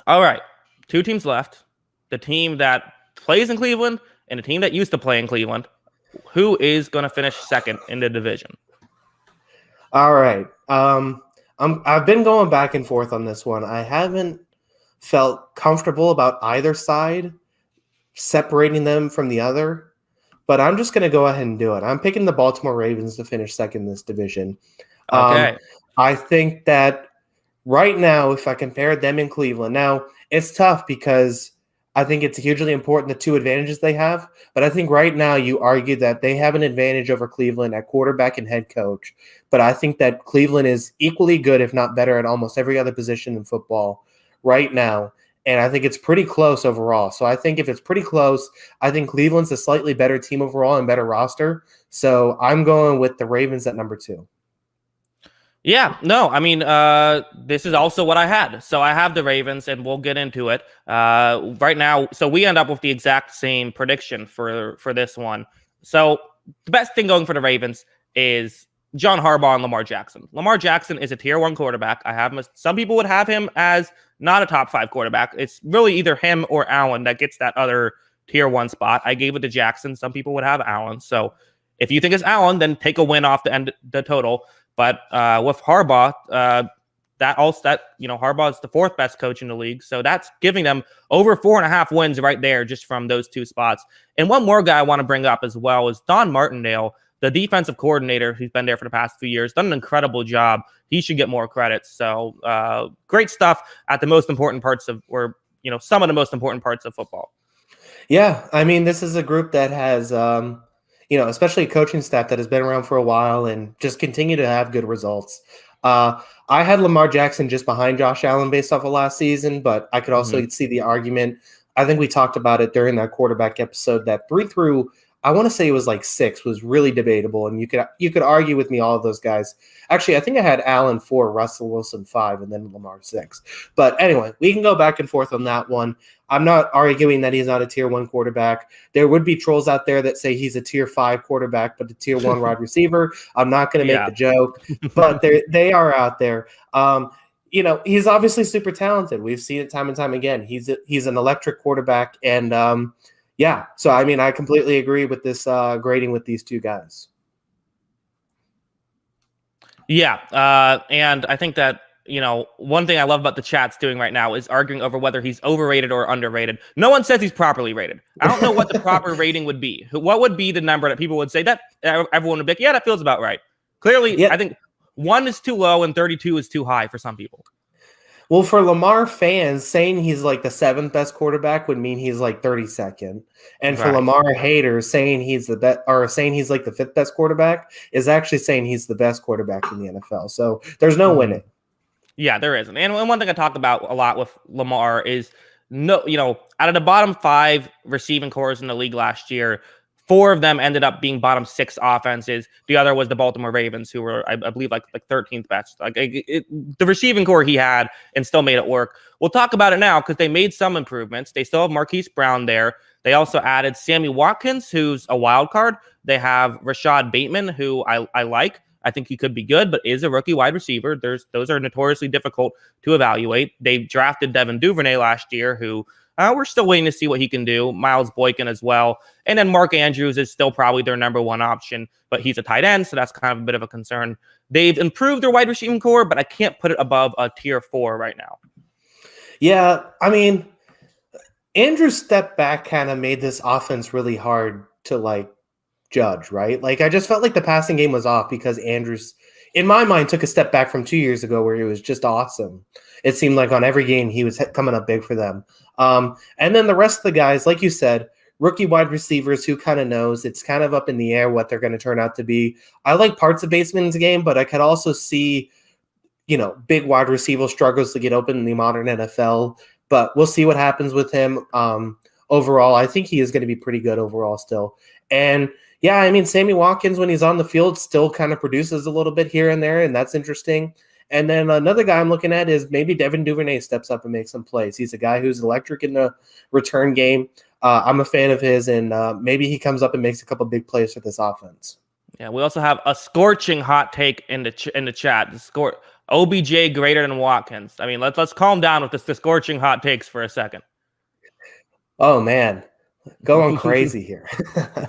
All right. Two teams left. The team that plays in Cleveland and the team that used to play in Cleveland. Who is going to finish second in the division? All right. I've been going back and forth on this one. I haven't felt comfortable about either side separating them from the other, but I'm just going to go ahead and do it. I'm picking the Baltimore Ravens to finish second in this division. Okay. I think that right now, if I compare them in Cleveland, now it's tough because I think it's hugely important the two advantages they have. But I think right now you argue that they have an advantage over Cleveland at quarterback and head coach. But I think that Cleveland is equally good, if not better, at almost every other position in football right now. And I think it's pretty close overall. So I think if it's pretty close, I think Cleveland's a slightly better team overall and better roster. So I'm going with the Ravens at number 2. Yeah, no, I mean, this is also what I had. So I have the Ravens, and we'll get into it right now. So we end up with the exact same prediction for this one. So the best thing going for the Ravens is John Harbaugh and Lamar Jackson. Lamar Jackson is a tier 1 quarterback. I have him. Some people would have him as not a top 5 quarterback. It's really either him or Allen that gets that other tier 1 spot. I gave it to Jackson. Some people would have Allen. So if you think it's Allen, then take a win off the total. But with Harbaugh, Harbaugh is the 4th best coach in the league. So that's giving them over 4.5 wins right there just from those 2 spots. And one more guy I want to bring up as well is Don Martindale, the defensive coordinator who's been there for the past few years, done an incredible job. He should get more credit. So great stuff at the most important parts of, or, some of the most important parts of football. Yeah. I mean, this is a group that has, especially a coaching staff that has been around for a while and just continue to have good results. I had Lamar Jackson just behind Josh Allen based off of last season, but I could also see the argument. I think we talked about it during that quarterback episode that 3 through, I want to say it was like 6 was really debatable. And you could argue with me all of those guys. Actually, I think I had Allen 4, Russell Wilson 5, and then Lamar 6. But anyway, we can go back and forth on that one. I'm not arguing that he's not a tier 1 quarterback. There would be trolls out there that say he's a tier 5 quarterback, but a tier 1 wide receiver. I'm not going to make the joke, but they are out there. He's obviously super talented. We've seen it time and time again. He's an electric quarterback, and so I mean, I completely agree with this grading with these two guys. Yeah, and I think that one thing I love about the chat's doing right now is arguing over whether he's overrated or underrated. No one says he's properly rated. I don't know what the proper rating would be. What would be the number that people would say that everyone would be like, yeah, that feels about right? Clearly, yeah. I think 1 is too low and 32 is too high for some people. Well, for Lamar fans, saying he's like the 7th best quarterback would mean he's like 32nd. And for Lamar haters, saying he's the best or saying he's like the 5th best quarterback is actually saying he's the best quarterback in the NFL. So there's no winning. Yeah, there isn't. And one thing I talked about a lot with Lamar is out of the bottom 5 receiving cores in the league last year, 4 of them ended up being bottom 6 offenses. The other was the Baltimore Ravens, who were, I believe, like 13th best. The receiving core he had and still made it work. We'll talk about it now because they made some improvements. They still have Marquise Brown there. They also added Sammy Watkins, who's a wild card. They have Rashad Bateman, who I like. I think he could be good, but is a rookie wide receiver. Those are notoriously difficult to evaluate. They drafted Devin Duvernay last year, who we're still waiting to see what he can do. Miles Boykin as well. And then Mark Andrews is still probably their number 1 option, but he's a tight end, so that's kind of a bit of a concern. They've improved their wide receiving core, but I can't put it above a tier 4 right now. Yeah, I mean, Andrew's step back kind of made this offense really hard to judge, right? I just felt like the passing game was off because Andrews, in my mind, took a step back from 2 years ago where he was just awesome. It seemed like on every game he was coming up big for them. And then the rest of the guys, like you said, rookie wide receivers, who kind of knows? It's kind of up in the air what they're going to turn out to be. I like parts of Bateman's game, but I could also see, big wide receiver struggles to get open in the modern NFL. But we'll see what happens with him. Overall, I think he is going to be pretty good overall still. And yeah, I mean, Sammy Watkins, when he's on the field, still kind of produces a little bit here and there, and that's interesting. And then another guy I'm looking at is maybe Devin Duvernay steps up and makes some plays. He's a guy who's electric in the return game. I'm a fan of his, and maybe he comes up and makes a couple big plays for this offense. Yeah, we also have a scorching hot take in the chat. OBJ greater than Watkins. I mean, let's calm down with this scorching hot takes for a second. Oh man, going crazy here.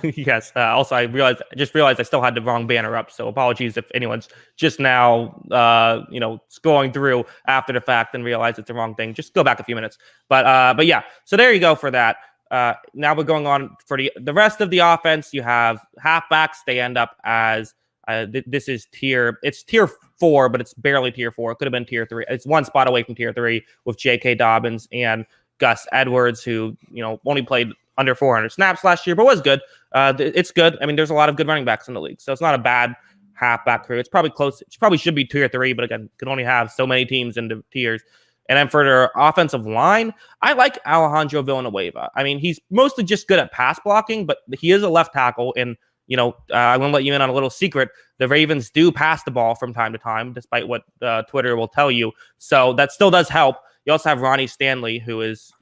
Yes. Also, I just realized I still had the wrong banner up. So apologies if anyone's just now, scrolling through after the fact and realize it's the wrong thing. Just go back a few minutes. But yeah. So there you go for that. Now we're going on for the rest of the offense. You have halfbacks. They end up as this is it's tier 4, but it's barely tier 4. It could have been tier 3. It's one spot away from tier 3 with J.K. Dobbins and Gus Edwards, who only played under 400 snaps last year, but was good. It's good. I mean, there's a lot of good running backs in the league, so it's not a bad halfback crew. It's probably close. It probably should be tier 3, but again, can only have so many teams in the tiers. And then for their offensive line, I like Alejandro Villanueva. I mean, he's mostly just good at pass blocking, but he is a left tackle. And, I want to let you in on a little secret. The Ravens do pass the ball from time to time, despite what Twitter will tell you. So that still does help. You also have Ronnie Stanley, who is,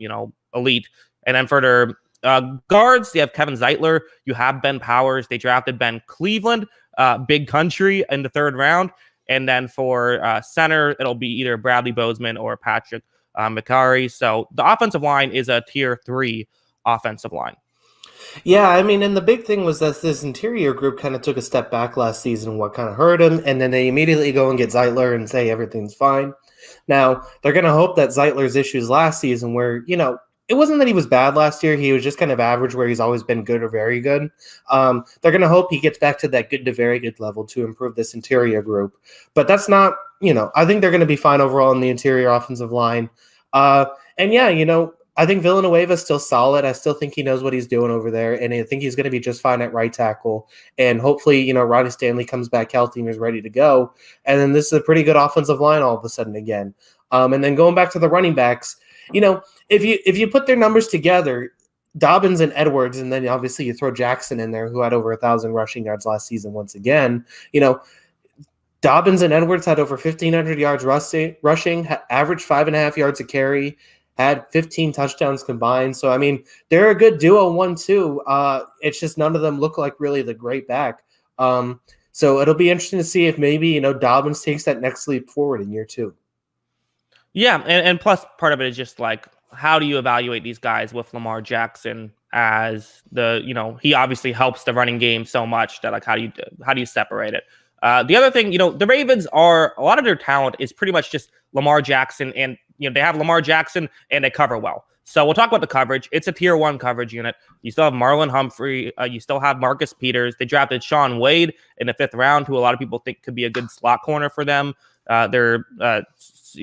elite. And then for their guards, you have Kevin Zeitler. You have Ben Powers. They drafted Ben Cleveland, big country, in the 3rd round. And then for center, it'll be either Bradley Bozeman or Patrick McCarry. So the offensive line is a tier 3 offensive line. Yeah, I mean, and the big thing was that this interior group kind of took a step back last season, what kind of hurt him, and then they immediately go and get Zeitler and say everything's fine. Now, they're going to hope that Zeitler's issues last season where, it wasn't that he was bad last year. He was just kind of average where he's always been good or very good. They're going to hope he gets back to that good to very good level to improve this interior group. But that's not, I think they're going to be fine overall in the interior offensive line. And yeah, I think Villanueva is still solid. I still think he knows what he's doing over there, and I think he's going to be just fine at right tackle. And hopefully, Ronnie Stanley comes back healthy and is ready to go. And then this is a pretty good offensive line all of a sudden again. And then going back to the running backs, if you put their numbers together, Dobbins and Edwards, and then obviously you throw Jackson in there, who had over 1,000 rushing yards last season once again, Dobbins and Edwards had over 1,500 yards rushing, averaged 5.5 yards a carry, had 15 touchdowns combined. So, I mean, they're a good duo 1-2. It's just none of them look like really the great back. So it'll be interesting to see if maybe, Dobbins takes that next leap forward in year 2. Yeah, and plus part of it is just like, how do you evaluate these guys with Lamar Jackson as he obviously helps the running game so much that like how do you separate it? The other thing, the Ravens a lot of their talent is pretty much just Lamar Jackson, and they have Lamar Jackson and they cover well. So we'll talk about the coverage. It's a tier 1 coverage unit. You still have Marlon Humphrey. You still have Marcus Peters. They drafted Shaun Wade in the 5th round, who a lot of people think could be a good slot corner for them. Their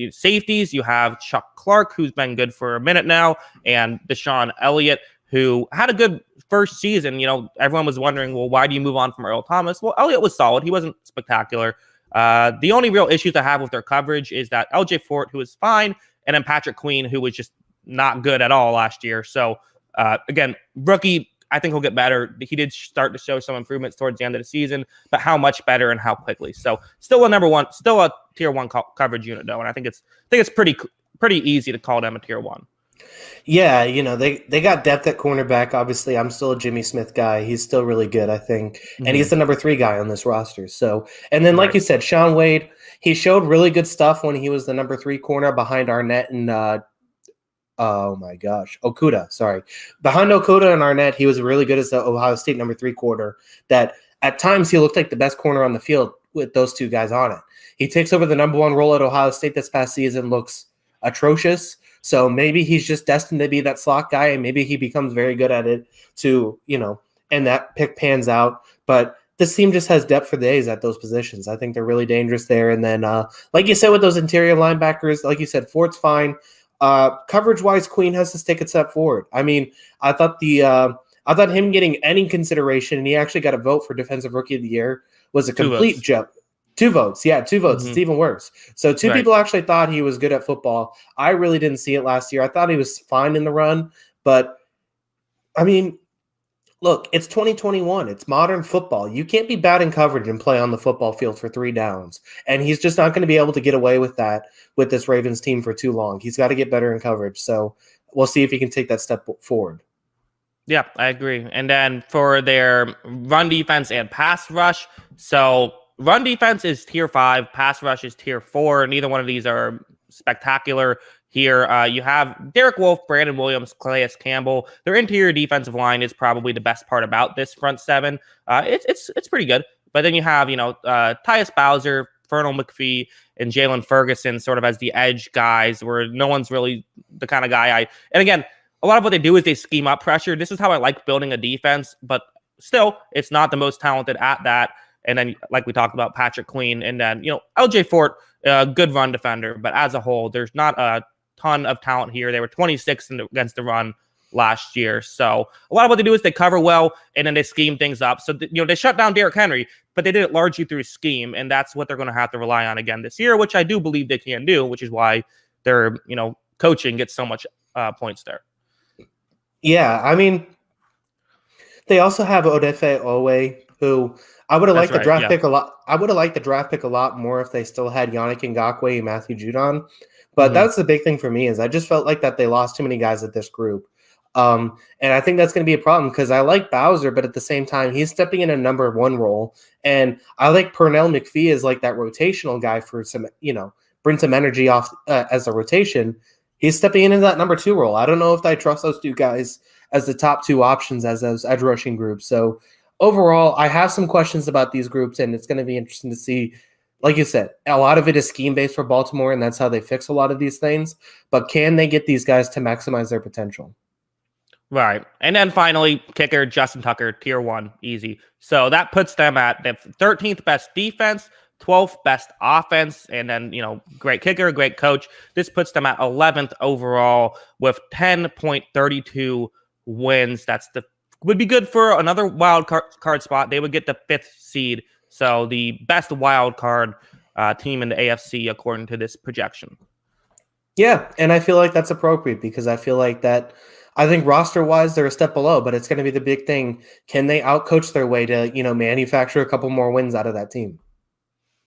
safeties, you have Chuck Clark, who's been good for a minute now, and Deshaun Elliott, who had a good first season. Everyone was wondering, well, why do you move on from Earl Thomas? Well, Elliott was solid. He wasn't spectacular. The only real issues I have with their coverage is that LJ Fort, who was fine, and then Patrick Queen, who was just not good at all last year. So, again, rookie, I think he'll get better. He did start to show some improvements towards the end of the season, but how much better and how quickly? So, still a tier 1 coverage unit, though, and I think it's pretty easy to call them a tier 1. Yeah, they got depth at cornerback. Obviously, I'm still a Jimmy Smith guy. He's still really good, I think. Mm-hmm. And he's the number 3 guy on this roster. So, and then like you said, Shaun Wade, he showed really good stuff when he was the number 3 corner behind Arnett and Okudah. Sorry. Behind Okudah and Arnett, he was really good as the Ohio State number 3 corner. That at times he looked like the best corner on the field with those 2 guys on it. He takes over the number 1 role at Ohio State this past season, looks atrocious. So maybe he's just destined to be that slot guy, and maybe he becomes very good at it and that pick pans out. But this team just has depth for days at those positions. I think they're really dangerous there. And then, like you said, with those interior linebackers, like you said, Fort's fine. Coverage-wise, Queen has to take a step forward. I mean, I thought him getting any consideration, and he actually got a vote for Defensive Rookie of the Year, was a complete joke. 2 votes. Yeah, 2 votes. Mm-hmm. It's even worse. So 2 people actually thought he was good at football. I really didn't see it last year. I thought he was fine in the run. But, I mean, look, it's 2021. It's modern football. You can't be bad in coverage and play on the football field for 3 downs. And he's just not going to be able to get away with that with this Ravens team for too long. He's got to get better in coverage. So we'll see if he can take that step forward. Yeah, I agree. And then for their run defense and pass rush, so run defense is tier 5, pass rush is tier 4. Neither one of these are spectacular here. You have Derek Wolfe, Brandon Williams, Calais Campbell. Their interior defensive line is probably the best part about this front seven. It's pretty good. But then you have, Tyus Bowser, Fernal McPhee, and Jalen Ferguson sort of as the edge guys, where no one's really the kind of guy and again, a lot of what they do is they scheme up pressure. This is how I like building a defense, but still, it's not the most talented at that. And then, like we talked about, Patrick Queen, and then, LJ Fort, good run defender, but as a whole, there's not a ton of talent here. They were 26th against the run last year. So a lot of what they do is they cover well, and then they scheme things up. So, they shut down Derrick Henry, but they did it largely through scheme, and that's what they're going to have to rely on again this year, which I do believe they can do, which is why their, coaching gets so much points there. Yeah, I mean, they also have Odefe Owe, who I would have liked the draft pick a lot. I would have liked the draft pick a lot more if they still had Yannick Ngakoue and Matthew Judon. But that's the big thing for me, is I just felt like that they lost too many guys at this group. And I think that's going to be a problem, because I like Bowser, but at the same time, he's stepping in a number 1 role. And I like Pernell McPhee as like that rotational guy for some, bring some energy off as a rotation. He's stepping into that number 2 role. I don't know if I trust those 2 guys as the top 2 options as those edge rushing groups. So overall, I have some questions about these groups, and it's going to be interesting to see. Like you said, a lot of it is scheme-based for Baltimore, and that's how they fix a lot of these things. But can they get these guys to maximize their potential? Right. And then finally, kicker Justin Tucker, tier 1, easy. So that puts them at the 13th best defense, 12th best offense, and then, great kicker, great coach. This puts them at 11th overall with 10.32 wins. Would be good for another wild card spot. They would get the 5th seed. So the best wild card team in the AFC according to this projection. Yeah, and I feel like that's appropriate, because I feel like that. I think roster-wise, they're a step below, but it's going to be the big thing. Can they outcoach their way to, manufacture a couple more wins out of that team?